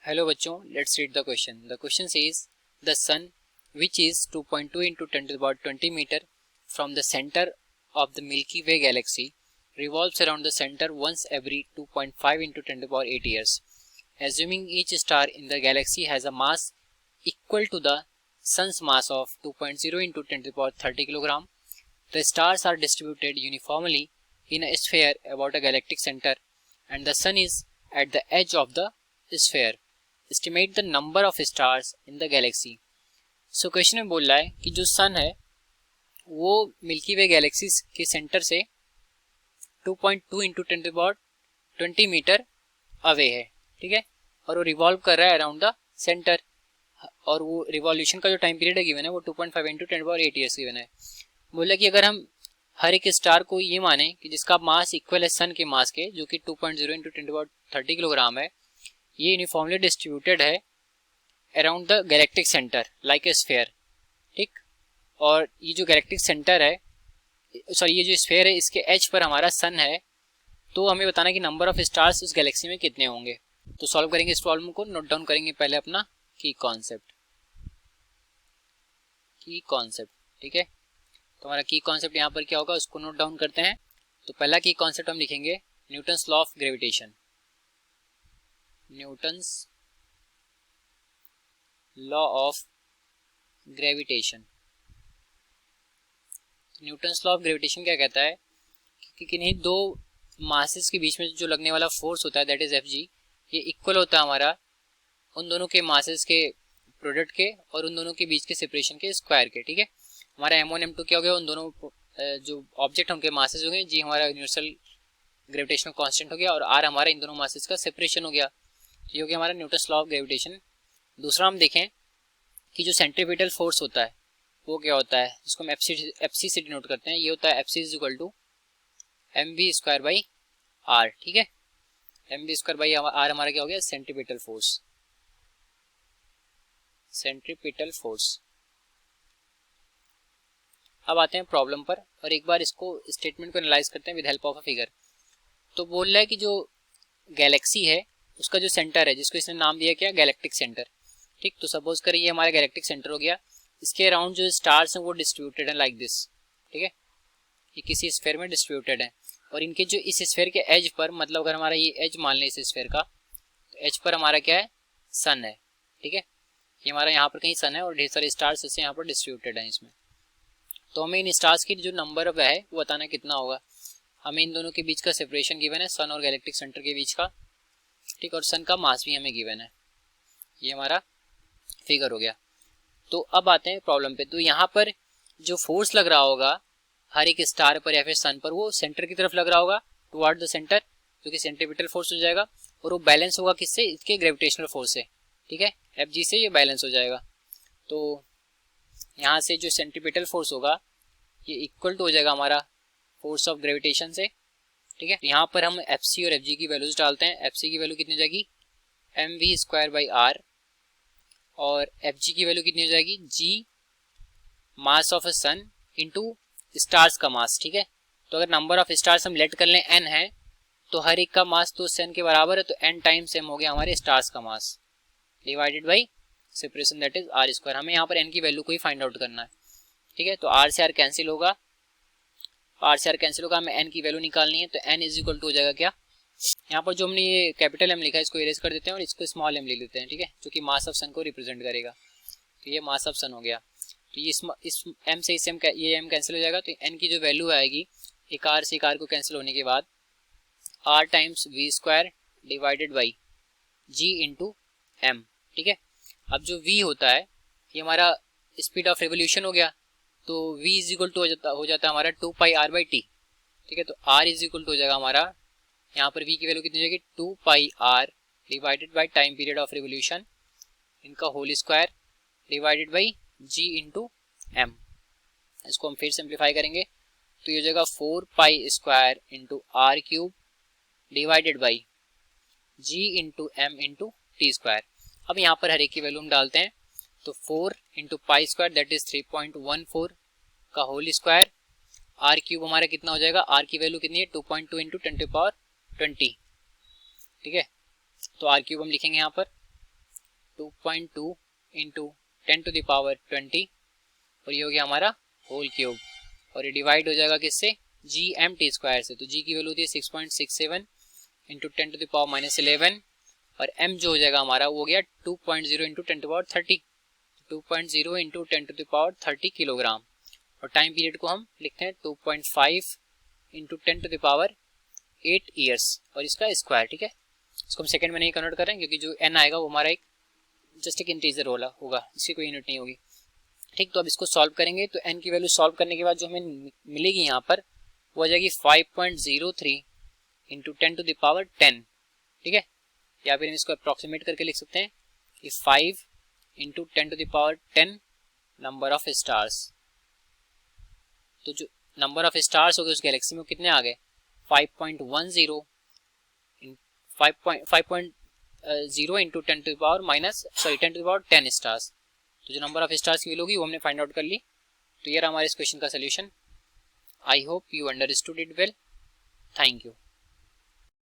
Hello बच्चों, let's read the question. The question says the sun which is 2.2 into 10 to the power 20 meter from the center of the Milky Way galaxy revolves around the center once every 2.5 into 10 to the power 8 years. Assuming each star in the galaxy has a mass equal to the sun's mass of 2.0 into 10 to the power 30 kilogram, the stars are distributed uniformly in a sphere about a galactic center and the sun is at the edge of the sphere. Estimate the number of stars in the galaxy. So question में बोल रहा है कि जो sun है वो Milky Way galaxy के centre से 2.2 into 10 to the power 20 metre away है, ठीक है, और वो रिवॉल्व कर रहा है अराउंड द सेंटर, और वो रिवॉल्यूशन का जो टाइम पीरियड है गिवन है वो 2.5 into 10 to the power 8 years given है. बोला कि अगर हम हर एक स्टार को ये माने कि जिसका मास इक्वल है सन के मास के, जो कि 2.0 into 10 to the power 30 kilogram है, ये यूनिफॉर्मली डिस्ट्रीब्यूटेड है around the galactic centre like a sphere, ठीक. और ये जो गैलेक्टिक सेंटर है, सॉरी ये जो स्फेयर है, इसके एज पर हमारा सन है, तो हमें बताना कि नंबर ऑफ स्टार्स इस गैलेक्सी में कितने होंगे. तो सॉल्व करेंगे इस प्रॉब्लम को. नोट डाउन करेंगे पहले अपना की कॉन्सेप्ट, ठीक है. तो हमारा की कॉन्सेप्ट यहाँ पर क्या होगा उसको नोट डाउन करते हैं. तो पहला की कॉन्सेप्ट हम लिखेंगे Newton's law of gravitation. Newton's law of gravitation. Newton's law of gravitation क्या कहता है कि किन्हीं दो मासेस के बीच में जो लगने वाला फोर्स होता है दैट इज Fg, ये इक्वल होता है हमारा उन दोनों के मासेस के प्रोडक्ट के और उन दोनों के बीच के सेपरेशन के स्क्वायर के, ठीक है. हमारा M1 M2 क्या हो गया, उन दोनों जो ऑब्जेक्ट उनके मासेस हो गए, जी हमारा यूनिवर्सल ग्रेविटेशनल कांस्टेंट हो गया, और R हमारा इन दोनों मासेस का सेपरेशन हो गया. ये हो गया हमारा न्यूटन्स लॉ ऑफ ग्रेविटेशन. दूसरा हम देखें कि जो सेंट्रीपिटल फोर्स होता है वो क्या होता है, जिसको हम एफसी से डिनोट करते हैं. ये होता है FC is equal to mv square by R, ठीक है. mv स्क्वायर बाई आर हमारा क्या हो गया, सेंट्रीपिटल फोर्स. Centripetal force. अब आते हैं प्रॉब्लम पर और एक बार इसको स्टेटमेंट को एनालाइज करते हैं with help of a figure. तो बोल रहा है कि जो गैलेक्सी है उसका जो सेंटर है, जिसको इसने नाम दिया क्या, गैलेक्टिक सेंटर, ठीक. तो सपोज करें ये हमारा गैलेक्टिक सेंटर हो गया. इसके अराउंड जो स्टार्स हैं वो डिस्ट्रीब्यूटेड है लाइक दिस, ठीक है. ये किसी स्फीयर में डिस्ट्रीब्यूटेड है और इनके जो इस स्फीयर के एज पर, मतलब अगर हमारा ये एज मान लें इस स्फीयर का, तो एज पर हमारा क्या है, सन है, ठीक है. ये हमारा यहाँ पर कहीं सन है और ढेर सारे स्टार्स ऐसे यहाँ पर डिस्ट्रीब्यूटेड है इसमें. तो हमें इन स्टार्स की जो नंबर ऑफ है वो बताना कितना होगा. हमें इन दोनों के बीच का सेपरेशन गिवन है, सन और गैलेक्टिक सेंटर के बीच का, ठीक. और सन का मास भी हमें गिवन है. ये हमारा फिगर हो गया. तो अब आते हैं प्रॉब्लम पे. तो यहाँ पर जो फोर्स लग रहा होगा हर एक स्टार पर या फिर सन पर, वो सेंटर की तरफ लग रहा होगा, टुवर्ड द सेंटर, जो कि सेंट्रीपिटल फोर्स हो जाएगा, और वो बैलेंस होगा किससे, इसके ग्रेविटेशनल फोर्स से, ठीक है. Fg से ये बैलेंस हो जाएगा. तो यहाँ से जो सेंट्रीपिटल फोर्स होगा ये इक्वल टू हो जाएगा हमारा फोर्स ऑफ ग्रेविटेशन से, ठीक है. यहाँ पर हम Fc और Fg की वैल्यूज डालते हैं. Fc की वैल्यू कितनी हो जाएगी, mv स्क्वायर बाई आर, और Fg की वैल्यू कितनी हो जाएगी, g mass of a sun into stars का मास, ठीक है. तो अगर नंबर ऑफ स्टार्स हम लेट कर लें n है, तो हर एक का मास तो सन के बराबर है, तो n टाइम्स m हो गया हमारे स्टार्स का mass divided by separation that is r square. हमें यहाँ पर n की वैल्यू को ही फाइंड आउट करना है, ठीक है. तो r से r कैंसिल होगा, हमें n की वैल्यू निकालनी है. तो n इज इक्वल टू हो जाएगा क्या, यहाँ पर जो हमने ये कैपिटल M लिखा है इसको इरेज कर देते हैं और इसको स्मॉल m ले लेते हैं, ठीक है, जो कि मास ऑफ सन को रिप्रेजेंट करेगा. तो ये मास ऑफ सन हो गया. तो ये इस m से इस ये m कैंसिल हो जाएगा. तो n की जो वैल्यू आएगी, एक r से एक r को कैंसिल होने के बाद r times v square divided by g into m, ठीक है. अब जो v होता है ये हमारा स्पीड ऑफ रिवोल्यूशन हो गया. तो v इज इक्वल टू हो जाता है हमारा 2 पाई r बाई टी, ठीक है. तो r इज इक्वल टू हो जाएगा हमारा, यहाँ पर v की वैल्यू कितनी हो जाएगी, 2 pi r divided by time period of revolution इनका whole square divided by g into m. इसको हम फिर सिंप्लीफाई करेंगे तो ये हो जाएगा 4 pi square into R cube divided by g into m into T square. अब यहाँ पर हर एक की वैल्यू हम डालते हैं. तो 4 into pi square that is 3.14 का होल स्क्वायर, आर क्यूब हमारा कितना हो जाएगा, आर की वैल्यू कितनी है 2.2 इंटू 10 टू पावर 20, ठीक है. तो आर क्यूब हम लिखेंगे यहाँ पर 2.2 इंटू 10⁻20 और ये हो गया हमारा होल क्यूब और ये डिवाइड हो जाएगा किससे, GMT² से। तो G की वैल्यू थी 6.67 इंटू 10⁻11 और M जो हो जाएगा हमारा वो हो गया 2.0 इंटू 10⁻30, 2.0 इंटू 10⁻30 किलोग्राम। और टाइम पीरियड को हम लिखते हैं 2.5 इंटू 10⁸ ईयर्स और इसका स्क्वायर। ठीक है, इसको हम सेकंड में नहीं कन्वर्ट कर रहे हैं क्योंकि जो n आएगा वो हमारा एक जस्ट एक इंटीजर होगा, इसकी कोई यूनिट नहीं होगी। ठीक, तो अब इसको सॉल्व करेंगे तो n की वैल्यू सॉल्व करने के बाद जो हमें मिलेगी यहाँ पर वो आ जाएगी 5.03 इंटू 10⁻10। ठीक है, या फिर हम इसको अप्रॉक्सीमेट करके लिख सकते हैं कि 5 इंटू 10⁻10 नंबर ऑफ स्टार्स। तो जो नंबर ऑफ स्टार्स हो गए उस गैलेक्सी में कितने आ गए, 5.10 5.0 इंटू 10⁻10 स्टार्स। तो जो नंबर ऑफ स्टार्स की वैल्यू होगी वो हमने फाइंड आउट कर ली। तो ये रहा हमारे इस क्वेश्चन का solution. I hope you understood it well. Thank you.